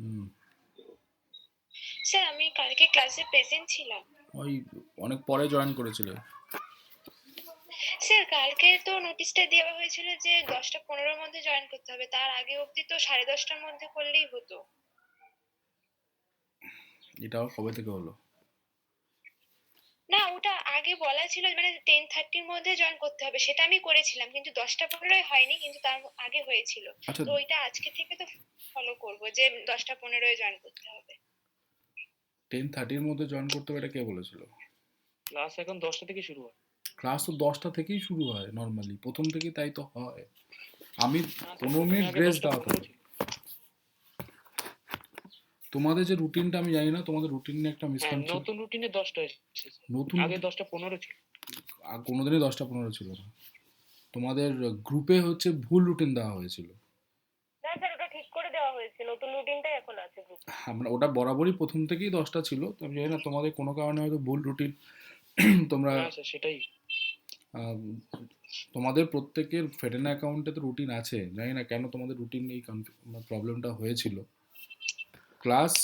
হুম। Sir আমি কালকে ক্লাসে প্রেজেন্ট ছিলাম। ওই অনেক পরে জয়েন করেছিলে। স্যার কালকে তো নোটিশটা দেওয়া হয়েছিল যে 10টা 15-র মধ্যে জয়েন করতে হবে, তার আগে অবধি তো 10:30টার মধ্যে করলেই হতো। এটা আবার কবে থেকে হলো? না, ওটা আগে বলা ছিল মানে 10:30-র মধ্যে জয়েন করতে হবে, সেটা আমি করেছিলাম, কিন্তু 10টা 15-য় হয়নি, কিন্তু তার আগে হয়েছিল। আচ্ছা, তো ওইটা আজকে থেকে তো ফলো করব যে 10টা 15-য় জয়েন করতে হবে। 10:30-র মধ্যে জয়েন করতে হবে, এটা কে বলেছিল? ক্লাস এখন 10টা থেকে শুরু হয়। ক্লাস তো 10টা থেকেই শুরু হয় নর্মালি, প্রথম থেকেই তাই তো হয়। আমি না স্যার, 15 মিনিট আগে গ্রেস দেওয়া 10টা 15 থাকে। ছিল। তোমাদের যে রুটিনটা আমি জানি না, তোমাদের রুটিন নিয়ে একটা হ্যাঁ, মিসকনসেপ্ট। নতুন রুটিনে 10টা এসেছে। নতুন আগে রুটিন 10টা 15 ছিল। কোনোদিনই 10টা 15 ছিল না। তোমাদের গ্রুপে হচ্ছে ভুল রুটিন দেওয়া হয়েছিল। না স্যার, ওটা ঠিক করে দেওয়া হয়েছে, নতুন রুটিনটাই এখন আছে গ্রুপে। আমরা ওটা বরাবরই প্রথম থেকেই 10টা ছিল, তো আমি জানি না তোমাদের কোনো কারণে হয়তো ভুল রুটিন তোমরা না স্যার, সেটাই। আহ, তোমাদের প্রত্যেকের ফেডেনা অ্যাকাউন্টে তো রুটিন আছে, জানি না কেন তোমাদের রুটিন এই প্রবলেমটা হয়েছিল। ক্লাস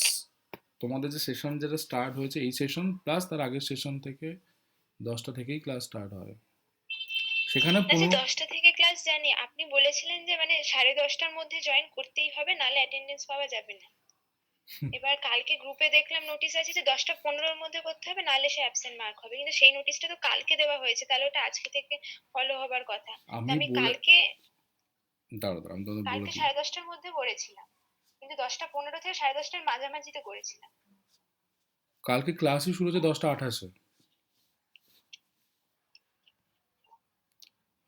তোমাদের যে সেশন যেটা স্টার্ট হয়েছে এই সেশন প্লাস তার আগের সেশন থেকে 10টা থেকেই ক্লাস স্টার্ট হয় সেখানে না স্যার, 15। 10টা থেকে ক্লাস জানি, আপনি বলেছিলেন যে মানে 10:30টার মধ্যে জয়েন করতেই হবে, নাহলে অ্যাটেন্ডেন্স পাওয়া যাবে না। এবার কালকে গ্রুপে দেখলাম নোটিশ আছে যে 10টা 15-র মধ্যে করতে হবে, নাহলে সে অ্যাবসেন্ট মার্ক হবে, কিন্তু সেই নোটিশটা তো কালকে দেওয়া হয়েছে, তাহলে ওটা আজকে থেকে ফলো হবার কথা। তো আমি আমি বলে কালকে দাঁড়া দাঁড়া আমি তোমাদের বলে কালকে দিই। 10:30টার মধ্যে করেছিলাম, কিন্তু 10টা 15 থেকে 10:30টার মাঝামাঝিতে করেছিলাম। কালকে ক্লাসই শুরু হচ্ছে 10টা 28-এ।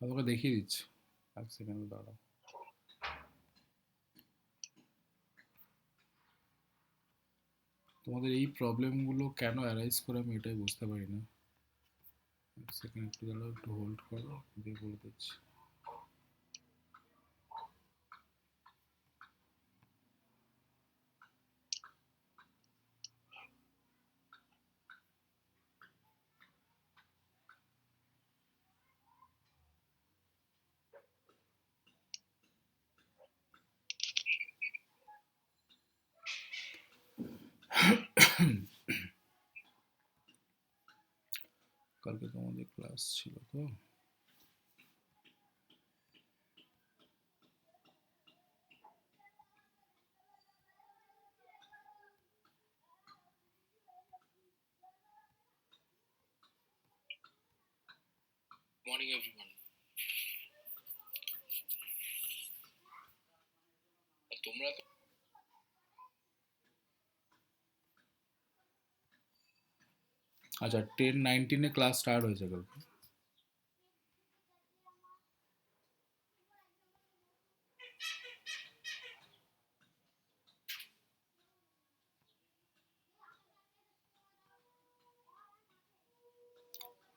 আমি তোকে দেখিয়ে দিচ্ছি, এক সেকেন্ড দাঁড়া। তোমাদের এই প্রবলেমগুলো কেন অ্যারাইজ করে আমি এটাই বুঝতে পারি না। এক সেকেন্ড একটু দাঁড়াও, একটু হোল্ড করো, দিয়ে বলে দিচ্ছি। কালকে তোমাদের ক্লাস ছিল তো? Morning everyone. তোমরা তো আচ্ছা, 10:19-এ ক্লাস স্টার্ট হয়েছে কালকে।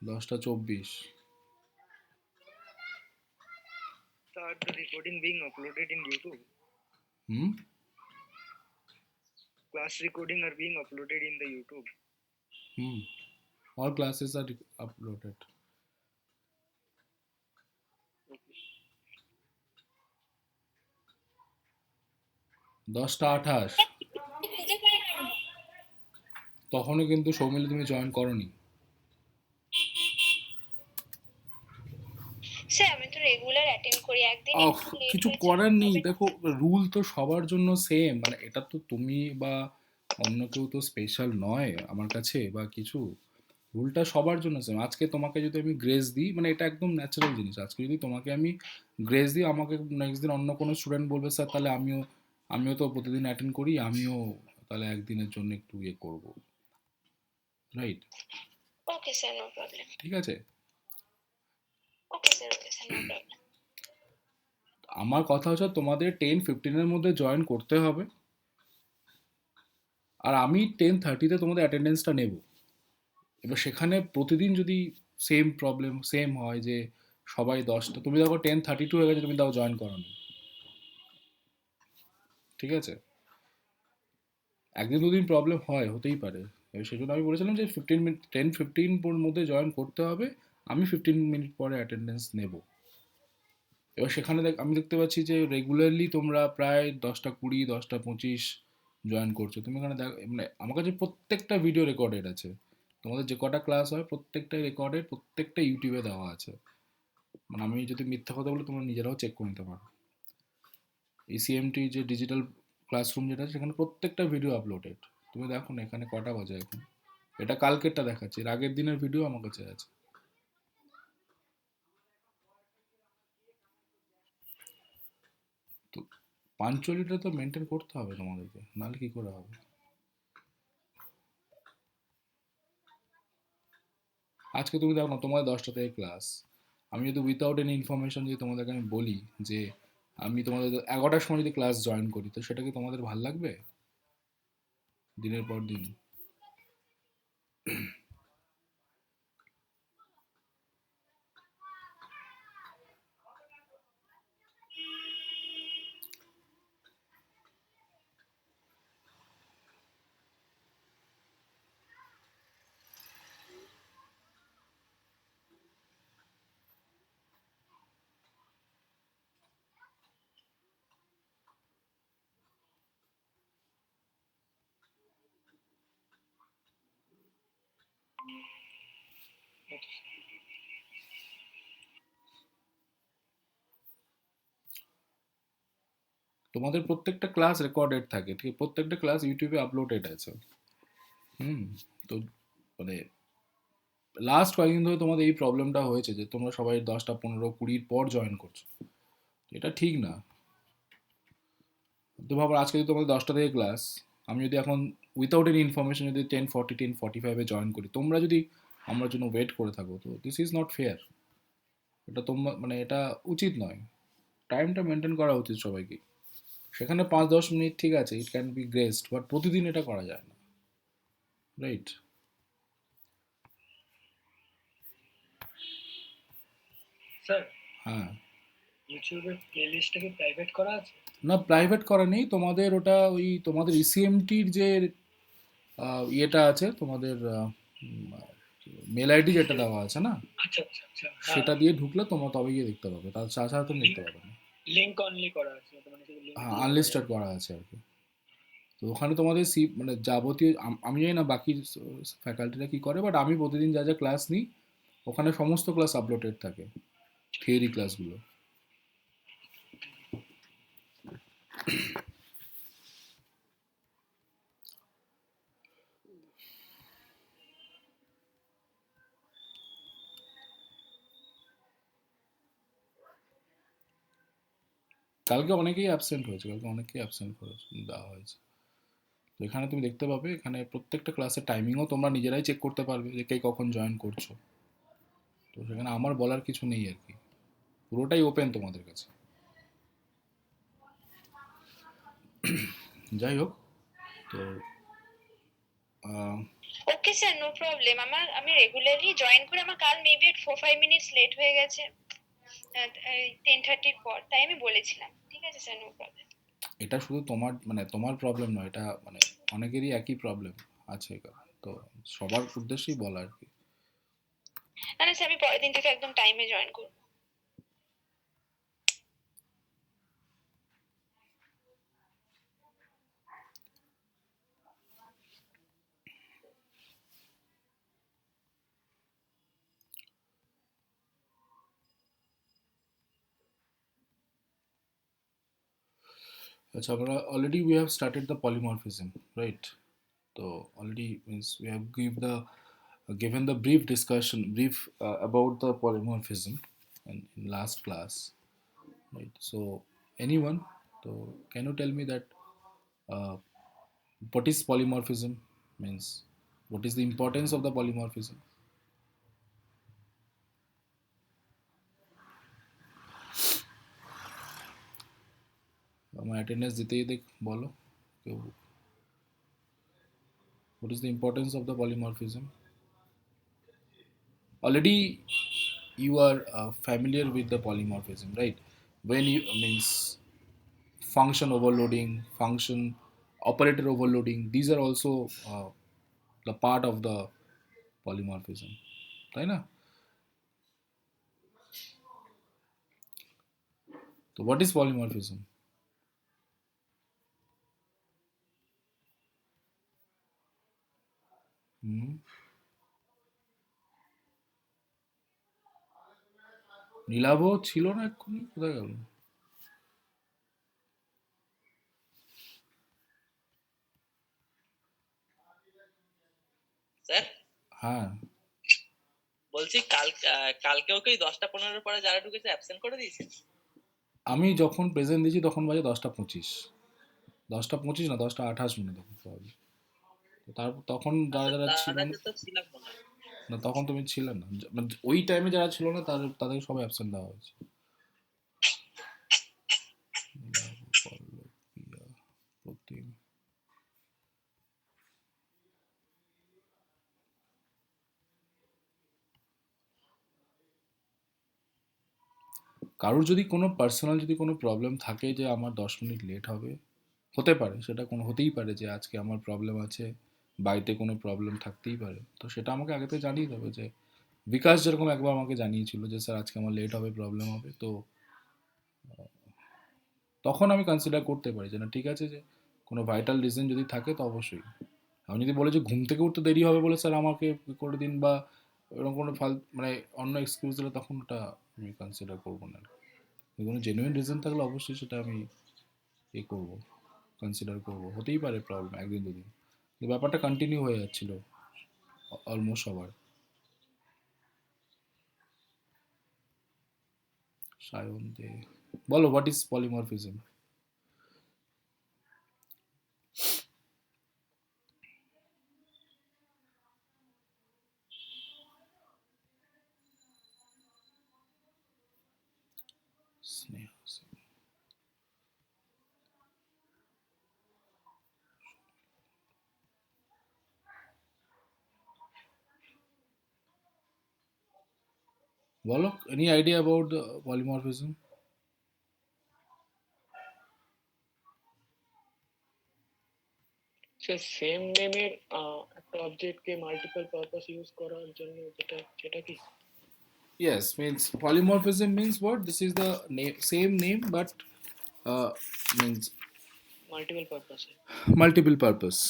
10টা 24। start the recording being uploaded in YouTube. Hmm. Class recording are being uploaded in the YouTube. Hmm, all classes are uploaded. Okay. 10টা 28 তখনও কিন্তু সৌমিলি তুমি জয়েন করনি। স্যার আমি তো রেগুলার অ্যাটেন্ড করি, একদিন একটু লেট কিছু হয়েছে করার নেই, হবে না। দেখো রুল তো সবার জন্য সেম, মানে এটা তো তুমি বা অন্য কেউ তো স্পেশাল নয় আমার কাছে বা কিছু। রুলটা সবার জন্য সেম। আজকে তোমাকে যদি আমি গ্রেস দিই, মানে এটা একদম ন্যাচারাল জিনিস, আজকে যদি তোমাকে আমি গ্রেস দিই, আমাকে নেক্সট দিন অন্য কোনো স্টুডেন্ট বলবে স্যার তাহলে আমিও আমিও তো প্রতিদিন অ্যাটেন্ড করি, আমিও তাহলে একদিনের জন্য একটু ইয়ে করবো, right? Okay sir, no problem. ঠিক আছে। Okay sir, okay sir, no problem. আমার কথা হচ্ছে তোমাদের 10:15-এর মধ্যে জয়েন করতে হবে, আর আমি 10:30-তে তোমাদের অ্যাটেন্ডেন্সটা নেব। এবার সেখানে প্রতিদিন যদি সেম প্রবলেম সেম হয় যে সবাই 10টা, তুমি দেখো 10:32 হয়ে গেছে, তুমি তাও জয়েন করোনি, ঠিক আছে? একদিন দুদিন প্রবলেম হয়, হতেই পারে। এবার সেই জন্য আমি বলেছিলাম যে 15 মিনিট 10:15 মধ্যে জয়েন করতে হবে। আমি 15 মিনিট পরে অ্যাটেন্ডেন্স নেব। এবার সেখানে আমি দেখতে পাচ্ছি যে রেগুলারলি তোমরা প্রায় 10টা 20, 10টা 25 জয়েন করছো, তুমি এখানে দেখো, মানে আমার কাছে প্রত্যেকটা ভিডিও রেকর্ডেড আছে। তোমাদের যে কটা ক্লাস হয় প্রত্যেকটাই রেকর্ডেড, প্রত্যেকটা ইউটিউবে দেওয়া আছে। মানে আমি যদি মিথ্যা কথা বলি তোমরা নিজেরাও চেক করে নিতে পারো। এই সিএমটি যে ডিজিটাল ক্লাসরুম যেটা আছে সেখানে প্রত্যেকটা ভিডিও আপলোডেড। তুমি দেখো না এখানে কটা বাজে এখন, এটা কালকেরটা দেখাচ্ছে, এর আগের দিনের ভিডিও আমার কাছে আছে। তো পাঞ্চুয়ালিটা তো মেনটেন করতে হবে তোমাদেরকে, নাহলে কি করে হবে। আজকে তুমি দেখো না তোমাদের 10টা থেকে ক্লাস, আমি যদি উইথাউট এনি ইনফরমেশন যদি তোমাদেরকে আমি বলি যে আমি তোমাদের 11টার সময় যদি ক্লাস জয়েন করি, তো সেটা কি তোমাদের ভাল লাগবে দিনের পর দিন? তোমাদের প্রত্যেকটা ক্লাস রেকর্ডেড থাকে, ঠিক আছে? প্রত্যেকটা ক্লাস ইউটিউবে আপলোডেড আছে। হুম। তো মানে লাস্ট কয়েকদিন ধরে তোমাদের এই প্রবলেমটা হয়েছে যে তোমরা সবাই 10টা 15 20 পর জয়েন করছো, এটা ঠিক না। তো ভাবো আজকে যদি তোমাদের 10টা থেকে ক্লাস, আমি যদি এখন উইথাউট এনি ইনফরমেশন যদি 10:40 10:45 জয়েন করি, তোমরা যদি আমার জন্য ওয়েট করে থাকো, তো দিস ইজ নট ফেয়ার। এটা তোমরা মানে এটা উচিত নয়। টাইমটা মেনটেন করা উচিত সবাইকে। সেখানে 5-10 মিনিট ঠিক আছে, ইট ক্যান বি গ্রেসড, বাট প্রতিদিন এটা করা যায় না, রাইট? স্যার, হ্যাঁ। ইউটিউবের প্লেলিস্টটাকে প্রাইভেট করা আছে? না, প্রাইভেট করা নেই তোমাদের, ওটা ওই তোমাদের ইসিএমটির যে ইয়েটা আছে তোমাদের, মেল আইডি যেটা দেওয়া আছে না, আচ্ছা আচ্ছা আচ্ছা, হ্যাঁ। সেটা দিয়ে ঢুকলে তোমরা তবে গিয়ে দেখতে পাবে, তার ছাড়া তুমি দেখতে লিঙ্ক পাবে না। লিঙ্ক অনলি করা আছে, মানে শুধু লিঙ্ক হ্যাঁ, দিয়ে ঢোকা আনলিস্টেড যাবে। করা আছে আর কি। তো ওখানে তোমাদের মানে যাবতীয় আমি জানি না বাকি ফ্যাকাল্টিরা কি করে, বাট আমি প্রতিদিন যা যা ক্লাস নিই ওখানে সমস্ত ক্লাস আপলোডেড থাকে, থিওরি ক্লাসগুলো। কালকে অনেকেই অ্যাবসেন্ট হয়েছে, কালকে অনেকেই অ্যাবসেন্ট করেছে, দেওয়া হয়েছে। তো এখানে তুমি দেখতে পাবে, এখানে প্রত্যেকটা ক্লাসের টাইমিংও তোমরা নিজেরাই চেক করতে পারবে যে কে কখন জয়েন করছো। তো সেখানে আমার বলার কিছু নেই আর কি, পুরোটাই ওপেন তোমাদের কাছে। যাই হোক, তো আহ, ওকে স্যার, নো প্রবলেম। আমি রেগুলারলি জয়েন করে আমার কাল মেবি 4-5 মিনিটস লেট হয়ে গেছে 10:30-র পর, তাই আমি বলেছিলাম। ঠিক আছে স্যার, নো প্রবলেম। এটা শুধু তোমার মানে তোমার প্রবলেম নয়, এটা মানে অনেকেরই একই প্রবলেম আছে এটা। তো সবার উদ্দেশ্যেই বলা আর কি। না না স্যার, আমি পরের দিন থেকে একদম টাইমে জয়েন করবো। আচ্ছা, আমরা already we have started the polymorphism, right? তো already means we have given the brief about the polymorphism in last class, right? So anyone, so can you tell me that uh, what is polymorphism, means what is the importance of the polymorphism? আমার attendance দিতেই দেখ, বলো কেউ, what is the importance of the polymorphism? Already you are familiar with the polymorphism, right? When you means function overloading, function operator overloading, these are also the part of the polymorphism, তাই না? তো what is polymorphism? হুম, নীলাভ ছিল না এক্ষুনি, কোথায় গেল? Sir হ্যাঁ, বলছি কালকেও কি 10টা 15 পরে যারা ঢুকেছে অ্যাবসেন্ট করে দিয়েছে? আমি যখন প্রেজেন্ট দিয়েছি তখন বাজে 10টা 25, 10টা 25 না 10টা 28 মনে তখন probably। তো তারপর তখন যারা আচ্ছা যারা ছিল তাহলে না, তো ছিলাম মনে হয়। না তখন তুমি ছিলে না, মানে ওই টাইমে যারা ছিল না তাদের তাদের সব অ্যাবসেন্ট দেওয়া হয়েছে। নীলাভ, পল্লব, প্রিয়া, প্রতিম। কারোর যদি কোনো পার্সোনাল যদি কোনো প্রবলেম থাকে যে আমার 10 মিনিট লেট হবে, হতে পারে, সেটা কোনো হতেই পারে যে আজকে আমার প্রবলেম আছে, বাড়িতে কোনো প্রবলেম থাকতেই পারে, তো সেটা আমাকে আগে থেকে জানিয়ে দেবে। যে বিকাশ যেরকম একবার আমাকে জানিয়েছিল যে স্যার আজকে আমার লেট হবে, প্রবলেম হবে, তো তখন আমি কনসিডার করতে পারি যে না ঠিক আছে, যে কোনো ভাইটাল রিজন যদি থাকে তো অবশ্যই। আমি যদি বলে যে ঘুম থেকে উঠতে দেরি হবে বলে স্যার আমাকে করে দিন, বা এরকম কোনো মানে অন্য এক্সকিউজ দিলে, তখন ওটা আমি কনসিডার করবো না। কোনো জেনুইন রিজন থাকলে অবশ্যই সেটা আমি করবো, কনসিডার করবো। হতেই পারে প্রবলেম একদিন দুদিন, কিন্তু ব্যাপারটা কন্টিনিউ হয়ে যাচ্ছিল অলমোস্ট সবার। সায়ন দে, বলো what is polymorphism? Sneha Sen. বলো, এনি আইডিয়া অ্যাবাউট পলিমরফিজম? সে সেম নেমের একটা অবজেক্টকে মাল্টিপল পারপাস ইউজ করার জন্য যেটা, সেটা কি? Yes, means polymorphism means what? This is the same name but means multiple পারপাসে। multiple purpose,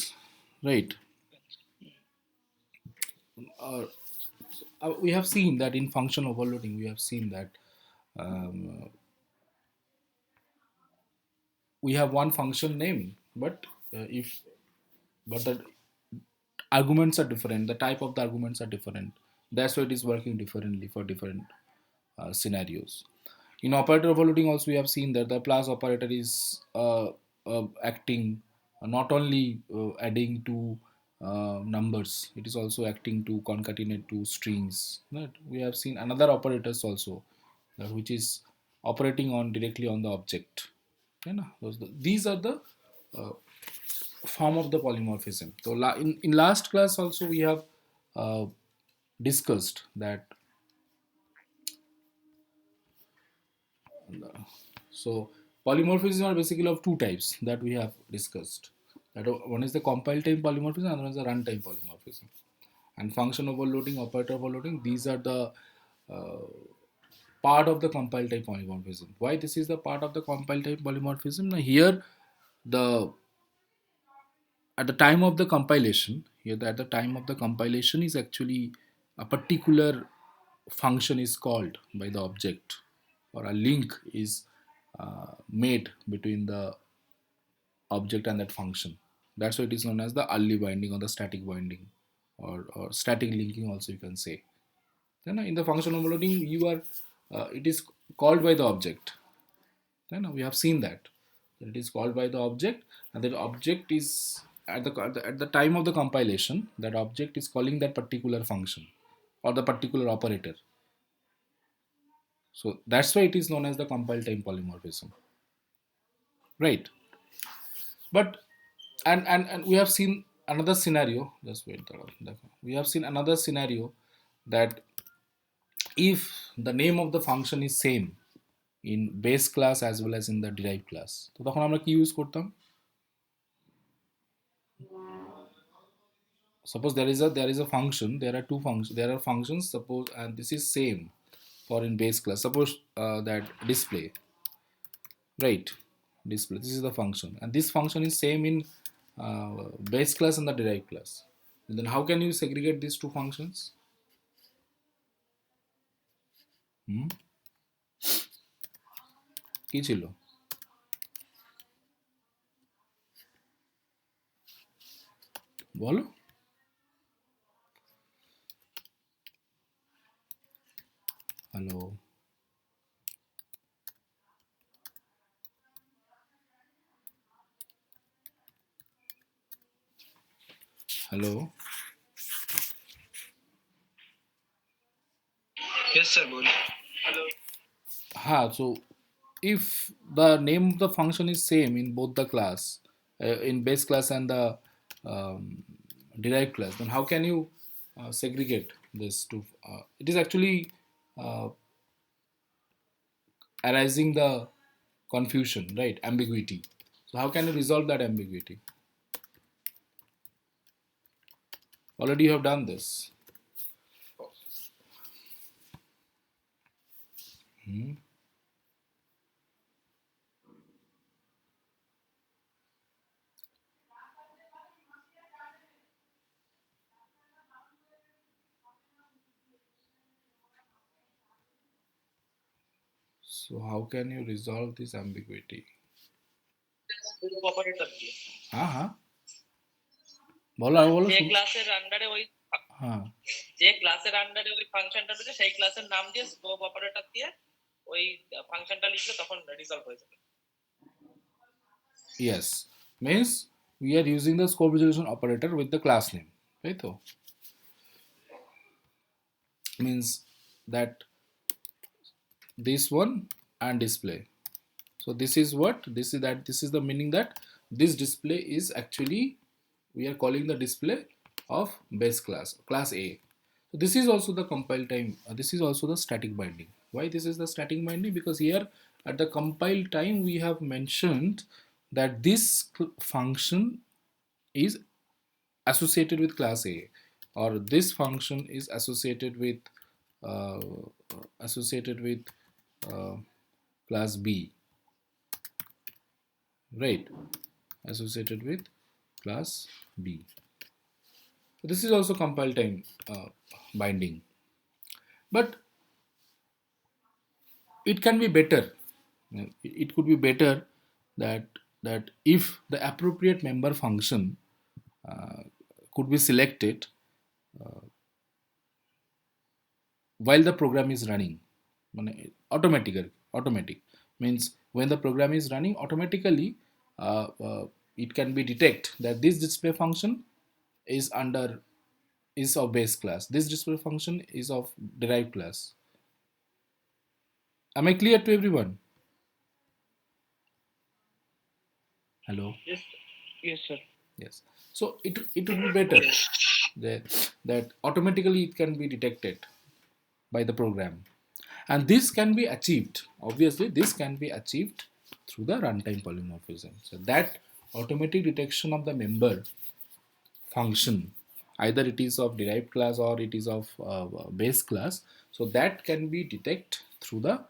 right? uh, we have seen that in function overloading, we have seen that um, we have one function name, but if but the arguments are different, the type of the arguments are different, that's why it is working differently for different scenarios. In operator overloading also we have seen that the plus operator is acting not only adding to numbers, it is also acting to concatenate two strings, right? We have seen another operators also, which is operating on directly on the object, है ना? These are the uh, form of the polymorphism. So in last class also we have uh, discussed that. So polymorphism are basically of two types that we have discussed. That one is the compile time polymorphism, and one is the runtime polymorphism. And function overloading, operator overloading, these are the uh, part of the compile time polymorphism. Why this is the part of the compile time polymorphism? Now here, the at the time of the compilation, here at the time of the compilation is actually a particular function is called by the object, or a link is made between the object and that function. That's why it is known as the early binding or the static binding, or static linking also you can say. Then in the function overloading, you are it is called by the object. Then we have seen that it is called by the object, and that object is at the time of the compilation, that object is calling that particular function or the particular operator. So that's why it is known as the compile time polymorphism, right? But and we have seen another scenario. Just wait, we have seen another scenario that if the name of the function is same in base class as well as in the derived class, তো তখন আমরা কি use করতাম? Suppose there is a function, there are two functions, there are functions, suppose, and this is same for in base class. Suppose that display, right? Display, this is the function, and this function is same in base class and the derived class. Then how can you segregate these two functions? Hmm? কি ছিল? বলো। Hello, hello. Yes, sir. Bol. Hello. হ্যাঁ, so if the name of the function is same in both the class, in base class and the um, derived class, then how can you segregate this to? It is actually uh, arising the confusion, right? Ambiguity. So how can you resolve that ambiguity? Already you have done this. Hmm. So how can you resolve this ambiguity? Scope operator দিয়ে হ্যাঁ হ্যাঁ, বলো আর বলো যে শুন। ক্লাসের আন্ডারে ওই হ্যাঁ, যে ক্লাসের আন্ডারে ওই ফাংশনটা রয়েছে সেই ক্লাসের নাম দিয়ে স্কোপ অপারেটর দিয়ে ওই ফাংশনটা লিখলে তখন রিজলভ হয়ে যাবে। yes, means we are using the scope resolution operator with the class name, right? So means that this one and display. So this is what this is, that this is the meaning that this display is actually, we are calling the display of base class A. So this is also the compile time, this is also the static binding. Why this is the static binding? Because here at the compile time we have mentioned that this function is associated with class A, or this function is uh, associated with uh, class B, right? Associated with class B. So this is also compile time binding, but it can be better. It could be better that if the appropriate member function uh, could be selected while the program is running, automatic means when the program is running automatically, it can be detect that this display function is under is of base class, this display function is of derived class. Am I clear to everyone? Hello. Yes, yes, sir. Yes. So it would be better that automatically it can be detected by the program, and this can be achieved, obviously this can be achieved through the runtime polymorphism. So that automatic detection of the member function, either it is of derived class or it is of base class, so that can be detected through the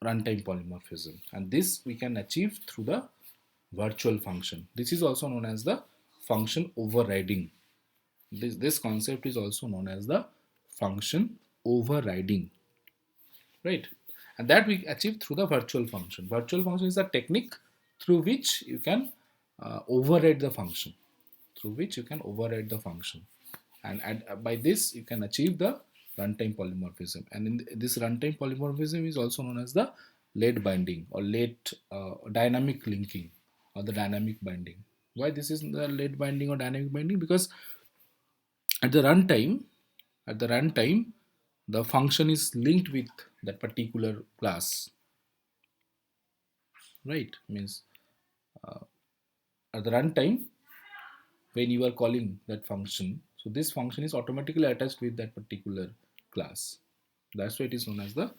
runtime polymorphism, and this we can achieve through the virtual function. This is also known as the function overriding. This concept is also known as the function overriding, right? And that we achieve through the virtual function. Virtual function is a technique through which you can override the function, and by this you can achieve the runtime polymorphism. And in this runtime polymorphism is also known as the late binding or late dynamic linking or the dynamic binding. Why this is the late binding or dynamic binding? Because at the runtime, the function is linked with that particular class, right? Means at the runtime when you are calling that function, so this function is automatically attached with that particular class. That's why it is known as the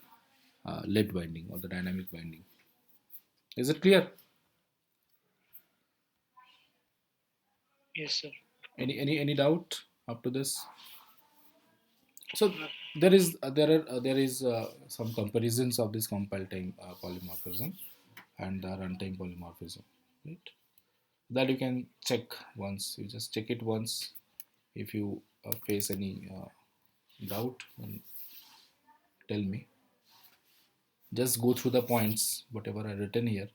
late binding or the dynamic binding. Is it clear? Yes, sir. Any doubt up to this? So there is some comparisons of this compile time polymorphism and the runtime polymorphism, right? That you can check once. You just check it once If you face any doubt, then tell me. Just go through the points, whatever I written here.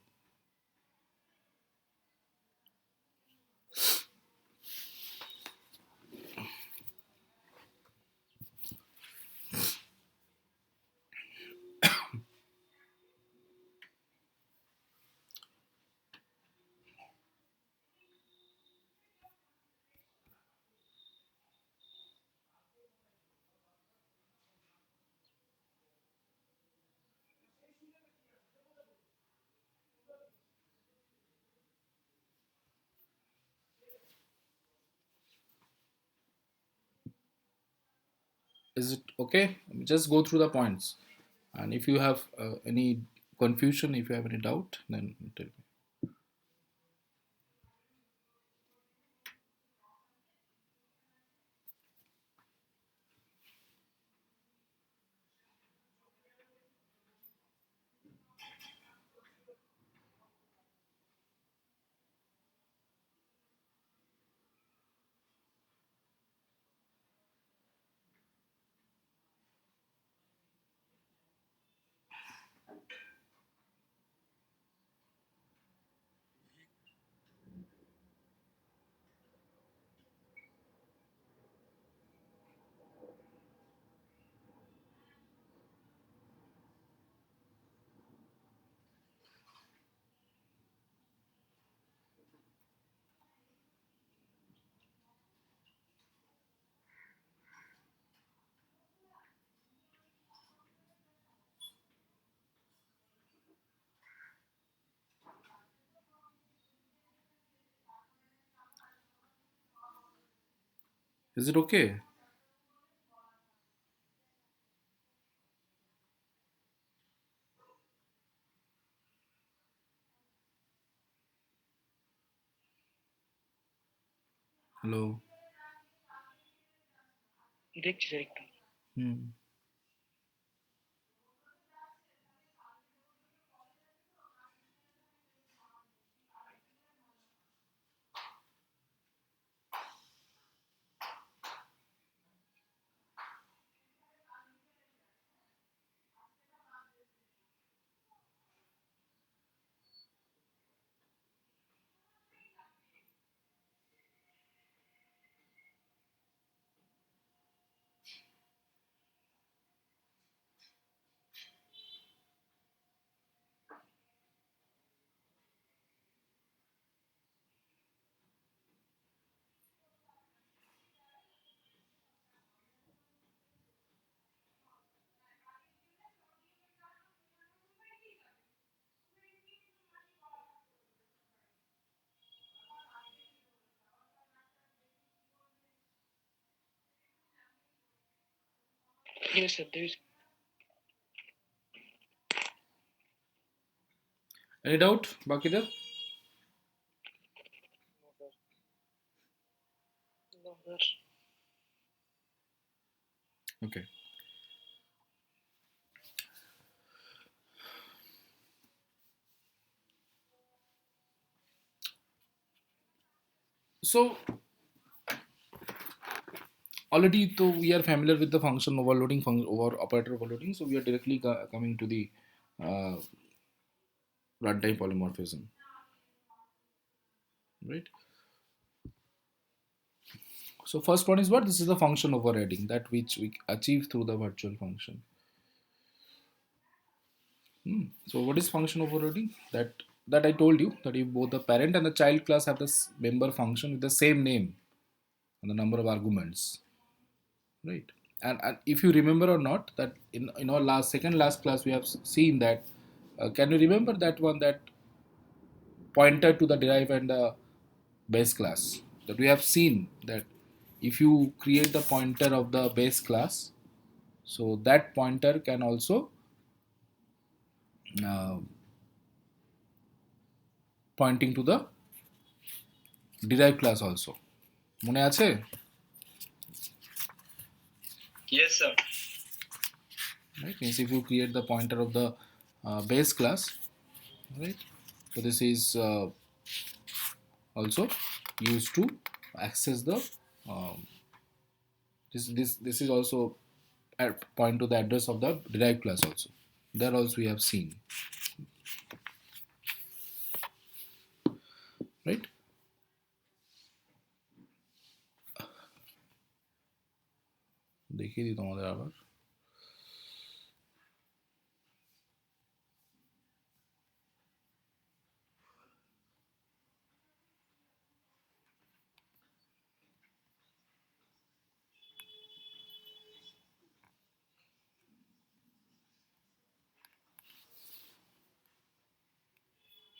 Is it okay? Just go through the points, and if you have any confusion, if you have any doubt, then tell me. Is it okay? Hello. দেখছি sir একটু। Hmm. Yes, sir. There is. Any doubt, Bakidar? No, sir. Okay. So already, so we are familiar with the function overloading, over operator overloading. So we are directly coming to the uh, runtime polymorphism, right? So first one is what? This is the function overriding, that which we achieve through the virtual function. So what is function overloading? That I told you, that if both the parent and the child class have this member function with the same name and the number of arguments, right? And if you remember or not, that in our last class we have seen that. Can you remember that one, that pointer to the derive and the base class, that we have seen that if you create the pointer of the base class, so that pointer can also uh, pointing to the derived class also. মনে আছে? Yes, sir. Right, means if you create the pointer of the base class, right, so this is also used to access the This is also point to the address of the derived class also. There also we have seen, right? দেখিয়ে দিই তোমাদের আবার।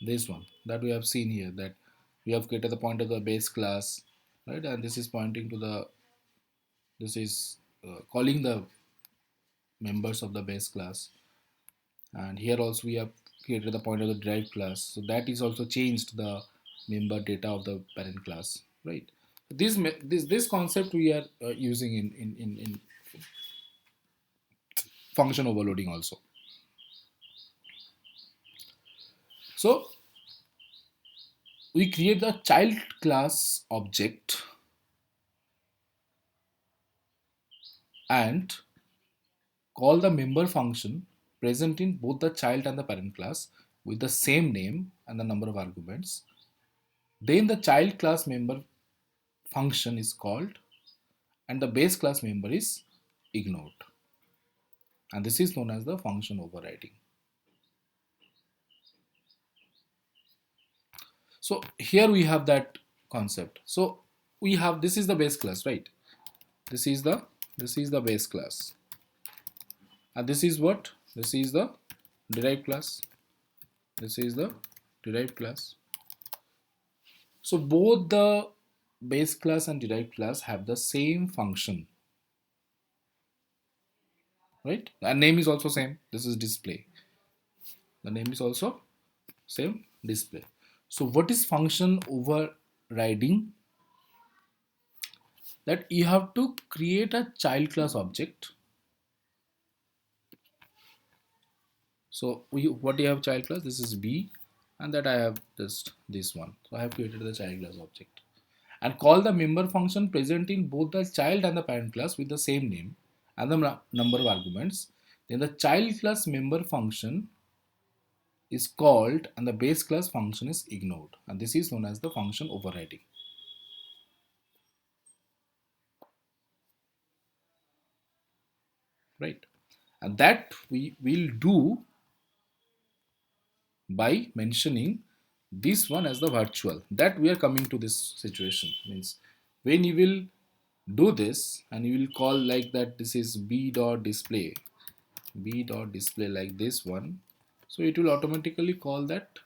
This one that we have seen here, that we have created the pointer to the base class, right? And this is pointing to the, this is calling the members of the base class, and here also we have created the pointer of the derived class, so that is also changed the member data of the parent class, right? This concept we are using in function overloading also. So we create the child class object and call the member function present in both the child and the parent class with the same name and the number of arguments. Then the child class member function is called and the base class member is ignored. And this is known as the function overriding. So here we have that concept. So we have, this is the base class, right? This is the base class. And this is what? This is the derived class. This is the derived class. So both the base class and derived class have the same function, right? And name is also same. This is display. The name is also same, display. So what is function overriding? That you have to create a child class object. So what do you have child class? This is B, and that I have just this one. So I have created the child class object and call the member function present in both the child and the parent class with the same name and the number of arguments. Then the child class member function is called and the base class function is ignored, and this is known as the function overriding, right? And that we will do by mentioning this one as the virtual. That we are coming to this situation, means when you will do this and you will call like that, this is b dot display like this one, so it will automatically call that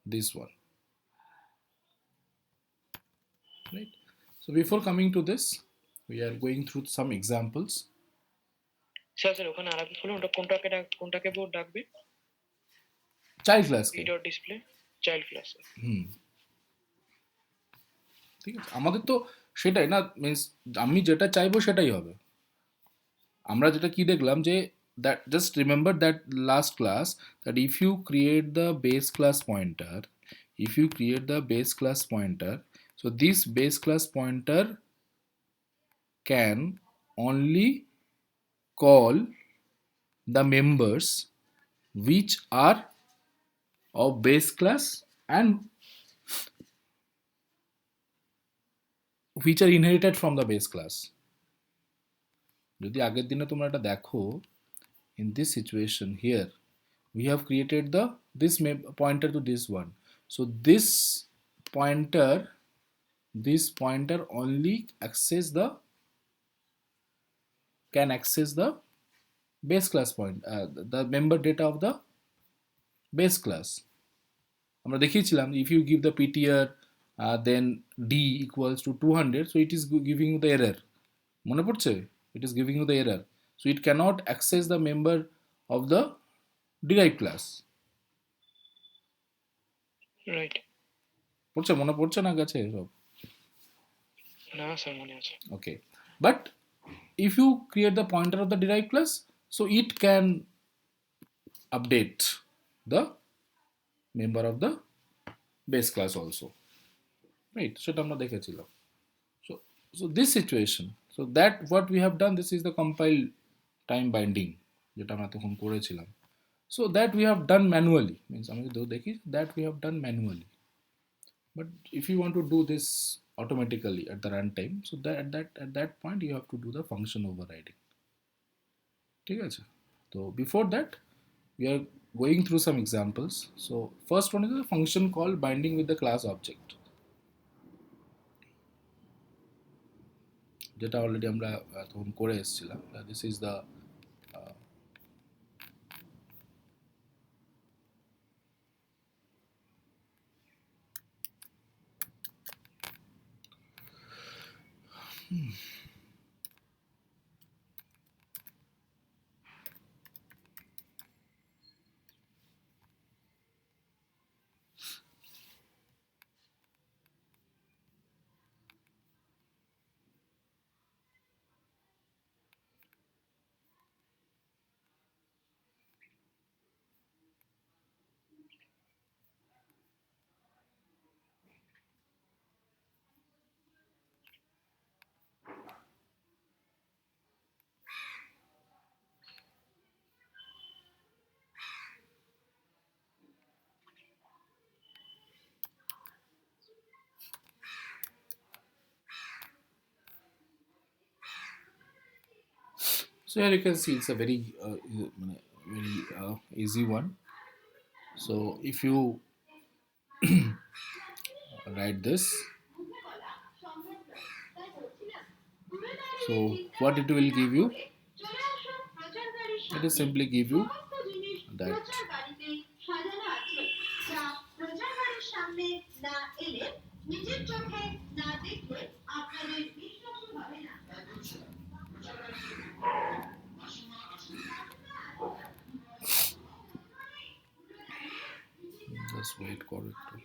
this one, right? So before coming to this, we are going through some examples. Sir ওখানে আরেকটা বলুন, ওটা কোনটাকে board ডাকবে? Child class B dot display child class. ঠিক আছে, আমাদের তো সেটাই না, মিন্স আমি যেটা চাইবো সেটাই হবে। আমরা যেটা কি দেখলাম যে that just remember that last class, that if you create the base class pointer, so this base class pointer can only call the members which are of base class and which are inherited from the base class. যদি আগের দিনে তোমরা এটা দেখো, in this situation here we have created the this pointer to this one, so this pointer only can access the base class point, the member data of the base class. আমরা দেখিয়েছিলাম, if you give the ptr then d equals to 200, so it is giving you the error, মনে পড়ছে? It is giving you the error, so it cannot access the member of the derived class, right. পড়ছে? মনে পড়ছে না গেছে সব? না sir মনে আছে। Okay, but if you create the pointer of the derived class, so it can update the member of the base class also, right? সেটা আমরা দেখেছিলাম. So this situation, So that what we have done, this is the compiled time binding যেটা আমরা তখন করেছিলাম. So that we have done manually, means আমি যদি দেখি that we have done manually. But if you want to do this automatically at the runtime, so at that point you have to do the function overriding. ঠিক আছে? So before that, we are going through some examples. So first one is a function called binding with the class object. যেটা already আমরা তখন করে এসেছিলাম. This is the so here you can see it's a very easy one. So if you write this, so what it will give you, it will simply give you that just wait for it to.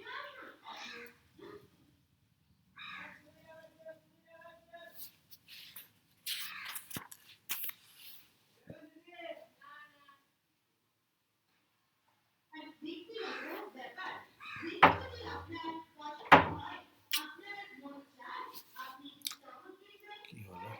কি হলো?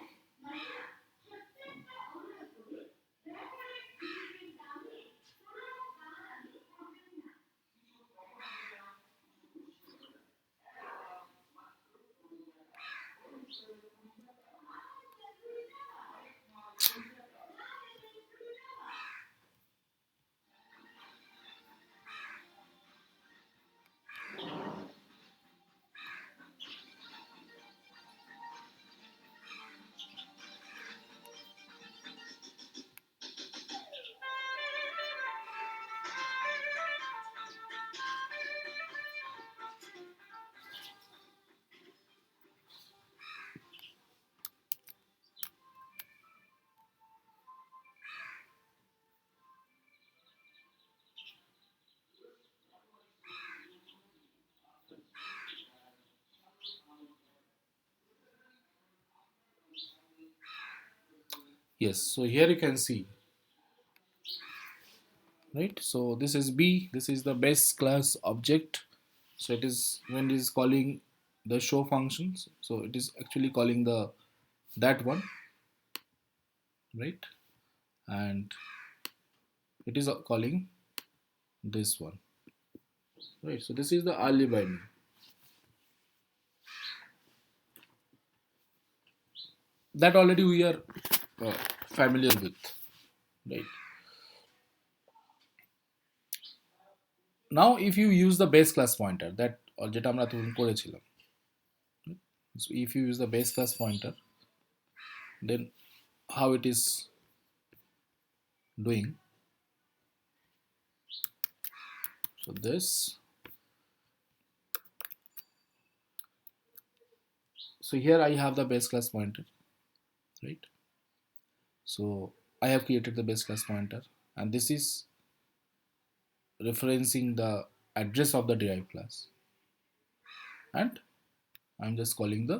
Yes, so here you can see, right? So this is B, this is the base class object. So it is when it is calling the show functions, so it is actually calling the that one, right? And it is calling this one, right? So this is the early binding. That already we are familiar with, right? Now if you use the base class pointer, that যেটা আমরা তখন করেছিলাম, so if you use the base class pointer, then how it is doing. So this, so here I have the base class pointer, right? So I have created the base class pointer, and this is referencing the address of the derived class, and I'm just calling the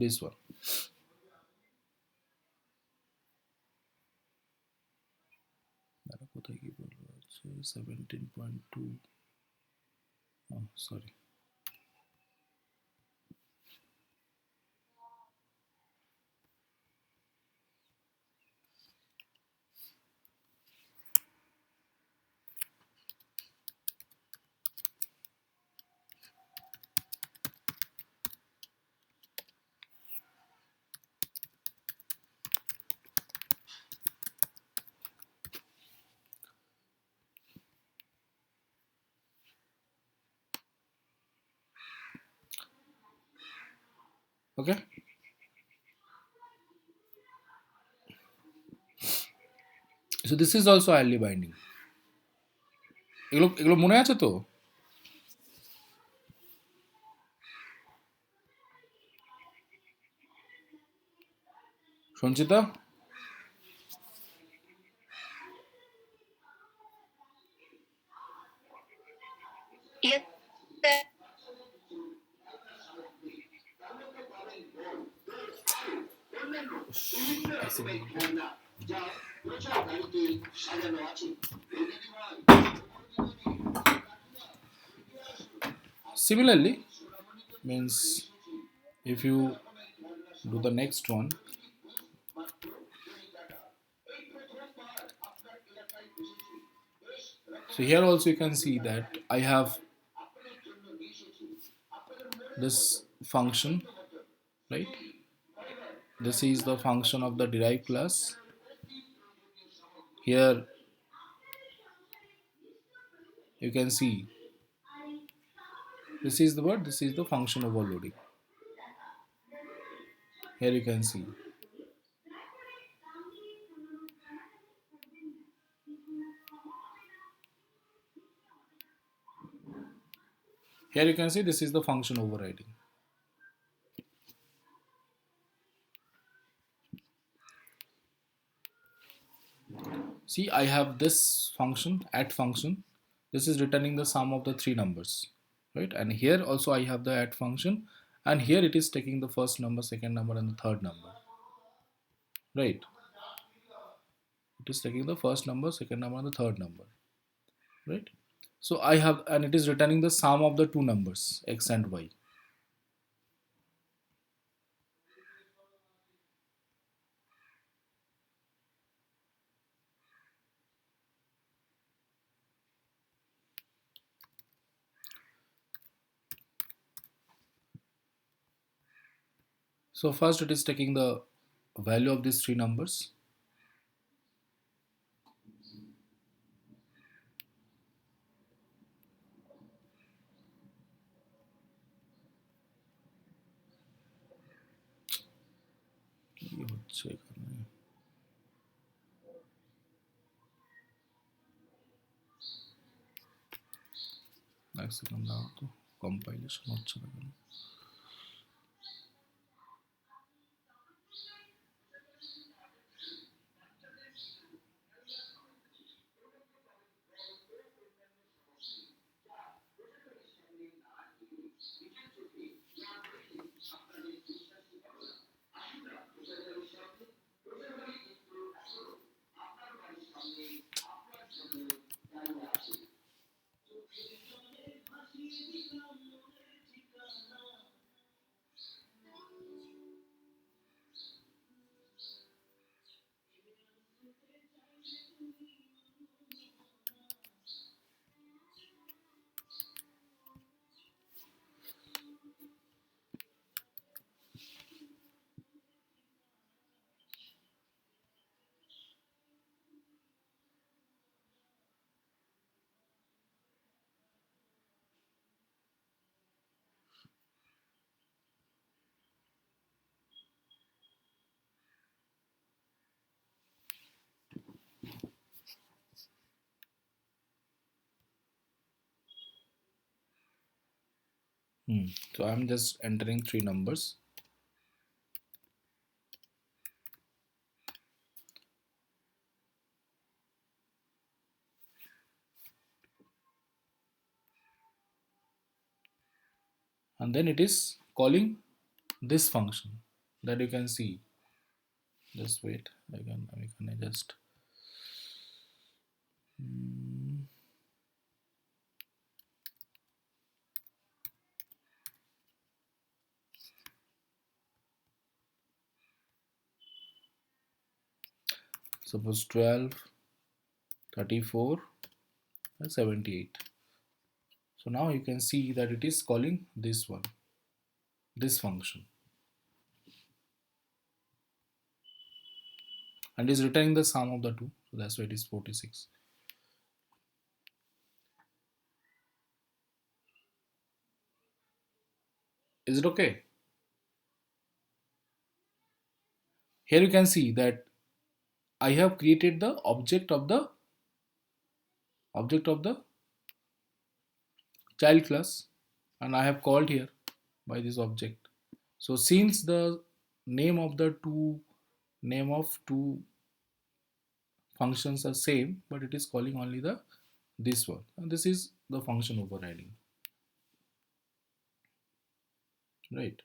this one. কোথায় কি বলবো আছে 17.2, oh sorry, Okay. So this is also early binding. এগুলো এগুলো মনে আছে তো? Sanchita? Yes, sir. Similarly, means if you do the next one, so here also you can see that I have this function, right? This is the function of the derived class. Here you can see this is the word, this is the function overloading. Here you can see. Here you can see this is the function overriding. See, I have this function, add function. This is returning the sum of the three numbers, right? And here also I have the add function, and here it is taking the first number, second number, and the third number, right? It is taking the first number, second number, and the third number, right? So I have, and it is returning the sum of the two numbers, x and y. So first it is taking the value of these three numbers. কি হচ্ছে এখানে? এক second দাও তো, compilation হচ্ছে না কেন? So I'm just entering three numbers. And then it is calling this function that you can see. Just wait, I can just suppose 12, 34, and 78. So now you can see that it is calling this one, this function, and is returning the sum of the two. So that's why it is 46. Is it okay? here you can see that I have created the object of the child class, and I have called here by this object. So since the name of the two functions are same, but it is calling only the this one, and this is the function overriding, right?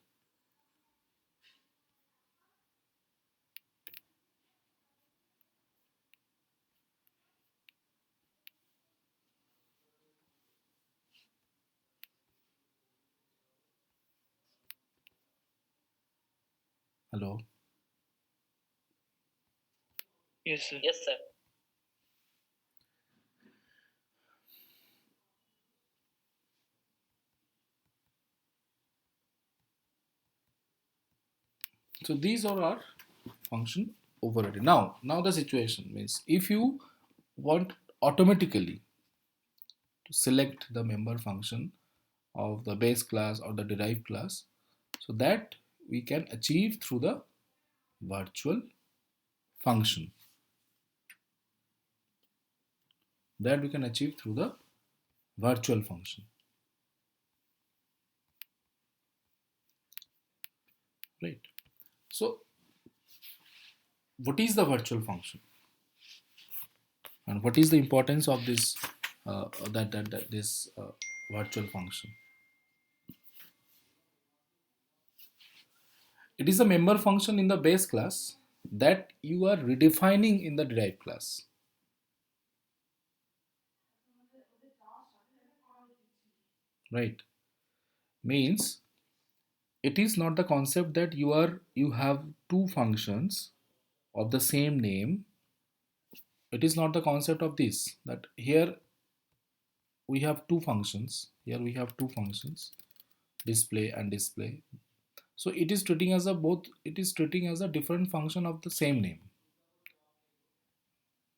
Hello. Yes, sir. Yes, sir. So these are our function overriding. Now the situation means if you want automatically to select the member function of the base class or the derived class, so that we can achieve through the virtual function, that we can achieve through the virtual function, right? So what is the virtual function, and what is the importance of this virtual function? It is a member function in the base class that you are redefining in the derived class, right? Means it is not the concept that you have two functions of the same name. It is not the concept of this, that here we have two functions, display and display. So it is treating as a both, it is treating as a different function of the same name.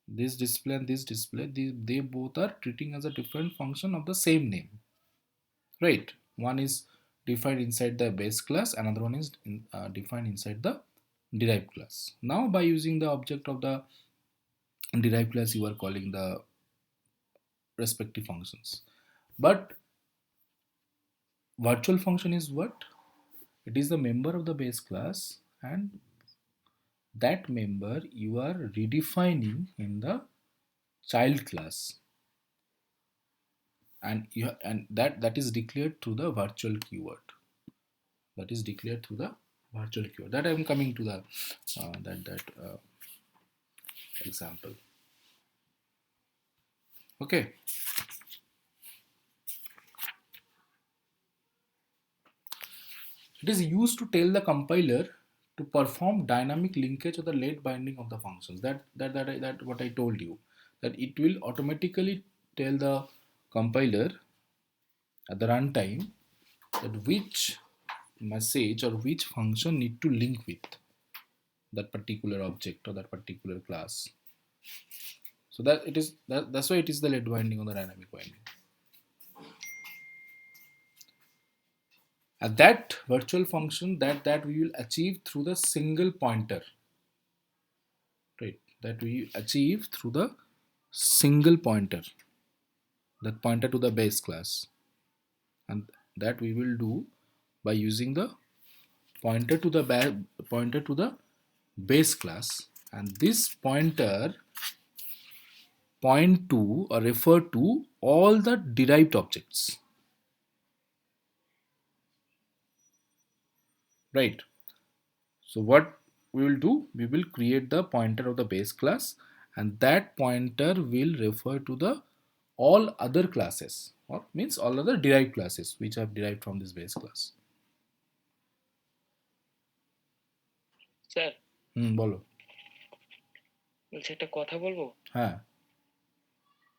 This display and this display, they both are treating as a different function of the same name, right? One is defined inside the base class, another one is defined inside the derived class. Now by using the object of the derived class, you are calling the respective functions. But virtual function is what? It is the member of the base class, and that member you are redefining in the child class, and that is declared through the virtual keyword. That is declared through the virtual keyword. That I am coming to the example. Okay. It is used to tell the compiler to perform dynamic linkage or the late binding of the functions. That what I told you, that it will automatically tell the compiler at the runtime that which message or which function need to link with that particular object or that particular class. So that it is that's why it is the late binding or the dynamic binding. And that virtual function that we will achieve through the single pointer, right? That we achieve through the single pointer, that pointer to the base class, and that we will do by using the pointer to the base class, and this pointer point to or refer to all the derived objects, right? So what we will do, we will create the pointer of the base class, and that pointer will refer to the all other classes, or means all other derived classes which are derived from this base class. Sir বলো। বলছি একটা কথা বলবো। হ্যাঁ।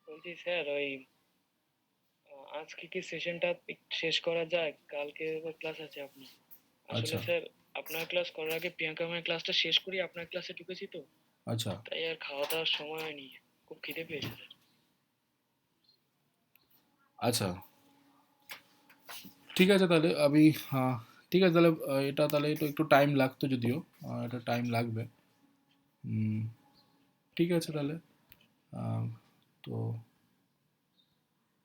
বলছি sir ওই আজকে কি সেশনটা শেষ করা যায়? কালকে ক্লাস আছে আপনার। আসলে স্যার আপনার ক্লাস করার আগে প্রিয়াঙ্কা ম্যামের ক্লাসটা শেষ করি আপনার ক্লাসে ঢুকেছি তো। আচ্ছা। তাই আর খাওয়া দাওয়ার সময় হয়নি। খুব খিদে পেয়েছে স্যার। আচ্ছা, ঠিক আছে তাহলে আমি ঠিক আছে তাহলে এটা তাহলে একটু টাইম লাগতো, যদিও এটা টাইম লাগবে। ঠিক আছে তাহলে। আম, তো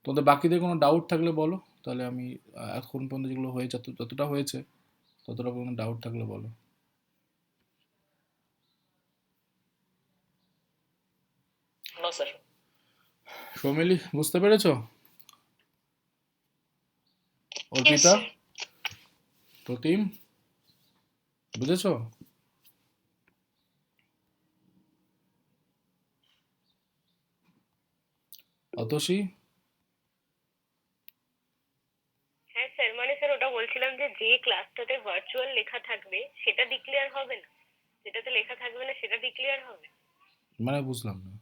তোমাদের বাকিদের কোনো ডাউট থাকলে বলো, তাহলে আমি এখন পর্যন্ত যেগুলো হয়েছে যতটা হয়েছে ততটা কোনো ডাউট থাকলে বলো। No sir. সৌমিলি, বুঝতে পেরেছো? Yes Arpita, sir. প্রতিম, বুঝেছো? অতসী? হ্যাঁ স্যার, মানে স্যার ওটা বলছিলাম যে যে ক্লাসটাতে ভার্চুয়াল লেখা থাকবে সেটা ডিক্লেয়ার হবে না, যেটাতে লেখা থাকবে না সেটা ডিক্লেয়ার হবে। মানে বুঝলাম না।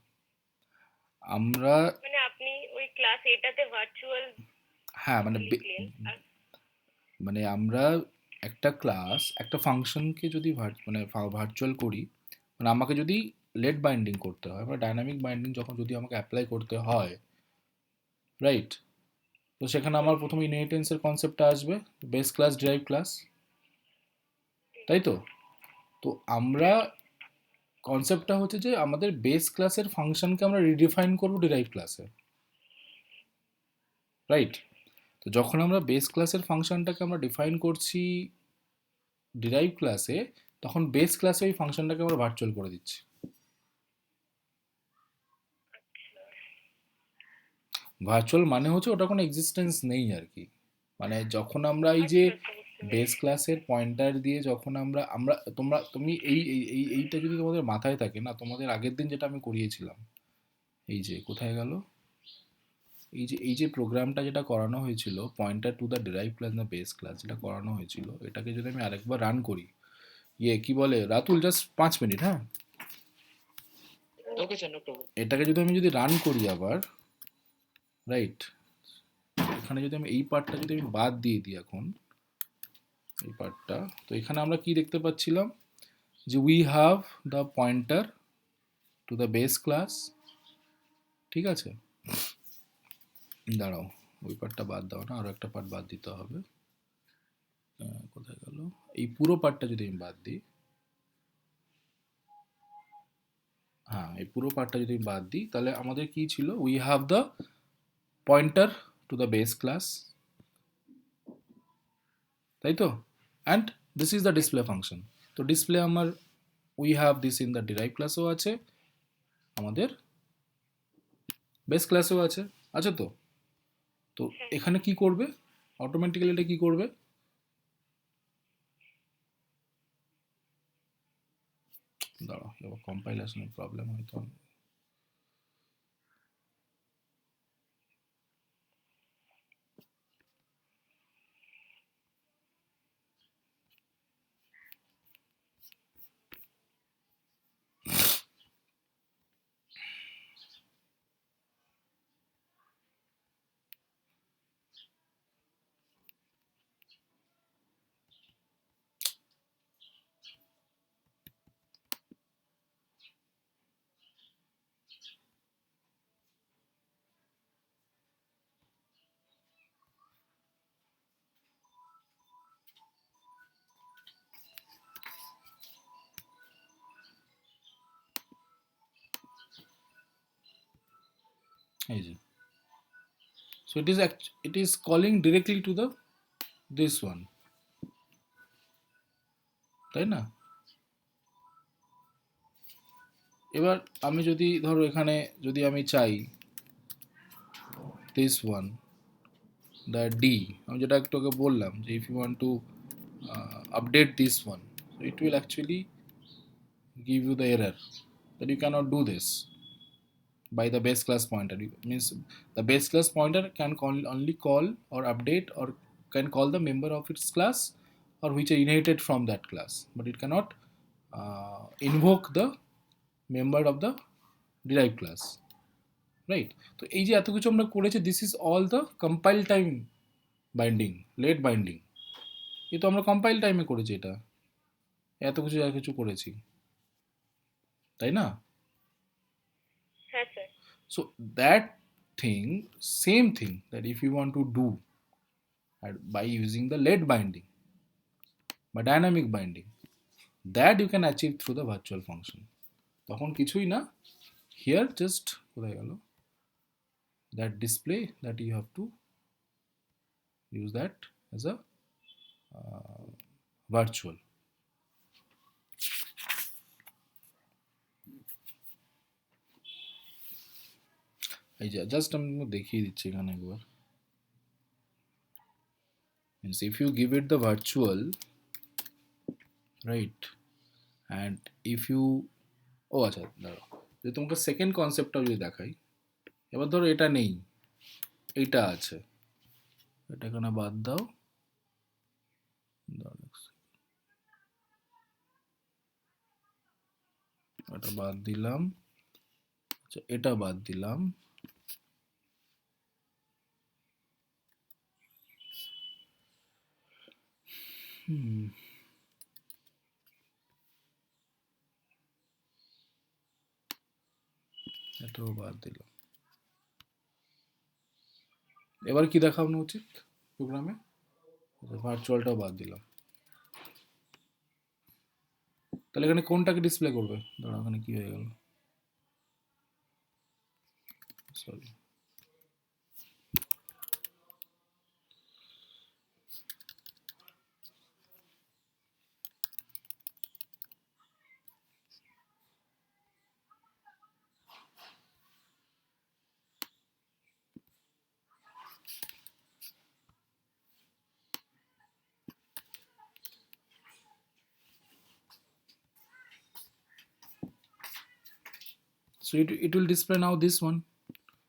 আমরা, মানে আপনি ওই ক্লাস এটাতে ভার্চুয়াল হ্যাঁ মানে লিখলেন আর মানে আমরা একটা ক্লাস একটা ফাংশনকে যদি মানে ভার্চুয়াল করি, মানে আমাকে যদি লেট বাইন্ডিং করতে হয় বা ডাইনামিক বাইন্ডিং যখন যদি আমাকে অ্যাপ্লাই করতে হয়, রাইট? তো সেখানে আমার প্রথমে ইনহেরিটেন্সের কনসেপ্টটা আসবে, বেস ক্লাস ডিরাইভ ক্লাস, তাই তো? তো আমরা, কনসেপ্টটা হচ্ছে যে আমাদের বেস ক্লাসের ফাংশনকে আমরা রিডিফাইন করবো ডিরাইভ ক্লাসে, রাইট? তো যখন আমরা বেস ক্লাসের ফাংশনটাকে আমরা ডিফাইন করছি ডিরাইভ ক্লাসে, তখন বেস ক্লাসে ওই ফাংশনটাকে আমরা ভার্চুয়াল করে দিচ্ছি। ভার্চুয়াল মানে হচ্ছে ওটা কোনো এক্সিস্টেন্স নেই আর কি। মানে যখন আমরা এই যে আচ্ছা আচ্ছা বুঝতে বেস পেরেছি। ক্লাসের পয়েন্টার দিয়ে যখন আমরা আমরা তুমি এইটা যদি তোমাদের মাথায় থাকে না, তোমাদের আগের দিন যেটা আমি করিয়েছিলাম, এই যে কোথায় গেল, এই যে প্রোগ্রামটা যেটা করানো হয়েছিল, pointer to the derive class না বেস ক্লাস যেটা করানো হয়েছিল, এটাকে যদি আমি আরেকবার রান করি, কি বলে রাতুল, জাস্ট 5 মিনিট, হ্যাঁ? Okay sir, no problem. এটাকে যদি রান করি আবার, রাইট, এখানে যদি আমি এই পার্টটা যদি আমি বাদ দিয়ে দিই এখন, এই পার্টটা, তো এখানে আমরা কি দেখতে পাচ্ছিলাম যে we have the pointer to the base class, ঠিক আছে? দাঁড়াও, ওই পার্টটা বাদ দাও না, আরও একটা পার্ট বাদ দিতে হবে। কোথায় গেল? এই পুরো পার্টটা যদি আমি বাদ দিই, হ্যাঁ এই পুরো পার্টটা যদি আমি বাদ দিই, তাহলে আমাদের কি ছিল, we have the pointer to the base class, তাই তো? And this is the display function. তো ডিসপ্লে আমার we have this in the derive ক্লাসও আছে, আমাদের বেস ক্লাসেও আছে, আছে তো? তো এখানে কি করবে, অটোমেটিক্যালি এটা কি করবে, দাঁড়াও এবার কম্পাইলেশনের প্রবলেম হয়তো। এই যে, so it is calling directly to the this one, তাই না? এবার আমি যদি ধরো এখানে যদি আমি চাই this one, the d, আমি যেটা একটু আগে বললাম যে if you want to update this one, so it will actually give you the error that you cannot do this by the base class pointer. Means the base class pointer can only call or update or can call the member of its class or which are inherited from that class, but it cannot invoke the member of the derived class, right? তো এই যে এত কিছু আমরা করেছি, this is all the compile time binding, late binding, এ তো আমরা কম্পাইল টাইমে করেছি, এটা এত কিছু যা কিছু করেছি, তাই না? হ্যাঁ sir. So that thing, same thing, that if you want to do by using the late binding, by dynamic binding, that you can achieve through the virtual function. তখন কিছুই না, হিয়ার জাস্ট কোথায় গেল that display, that you have to use that as a virtual. এই যে just আমি দেখিয়ে দিচ্ছি এখানে একবার। means if you give it the virtual, right, and if you, ও আচ্ছা দাঁড়াও, যদি তোমাকে সেকেন্ড কনসেপ্টটাও যদি দেখাই, এবার ধরো এটা নেই, এইটা আছে, এটা এখানে বাদ দাও, এটা বাদ দিলাম, আচ্ছা এটা বাদ দিলাম, এটাও বাদ দিলাম। এবার কি দেখানো উচিত প্রোগ্রামে? ভার্চুয়ালটাও বাদ দিলাম। তাহলে এখানে কোনটাকে ডিসপ্লে করবে? দাঁড়া, এখানে কি হয়ে গেল, sorry, so it will display now this one,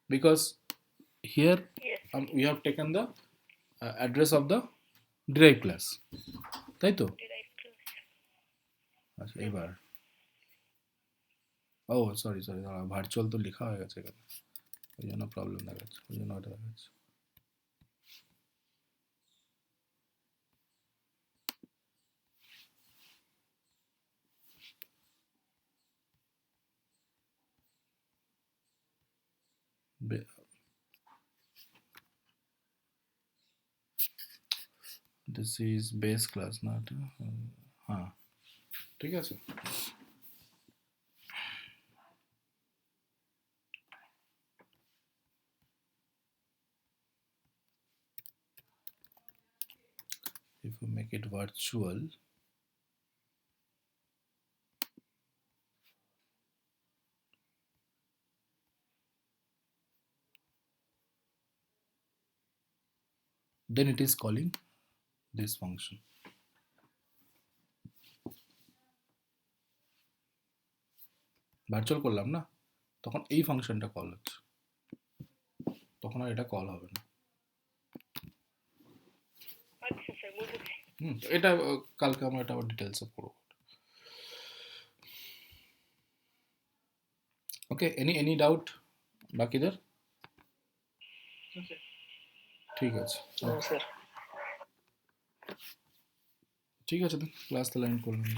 because here Yes. we have taken the address of the derived class, তাই তো? Derived class. আচ্ছা এবার, ও সরি সরি, দাঁড়া, ভার্চুয়াল তো লেখা হয়ে গেছে এখানে, ওই জন্য প্রবলেম দেখাচ্ছে, ওই জন্য ওটা দেখাচ্ছে। দিস ইজ বেস ক্লাস না এটা? হ্যাঁ ঠিক আছে। If you make it virtual, then it is calling this function. Virtual করলাম না, তখন এই ফাংশনটা কল হচ্ছে, তখন আর এটা কল হবে না। আচ্ছা স্যার, বুঝেছি। তো এটা কালকে আমরা এটা আবার ডিটেলসে পড়ব। ওকে, এনি ডাউট বাকিদের? ঠিক আছে, স্যার ঠিক আছে, ক্লাস তো লাইন করলাম।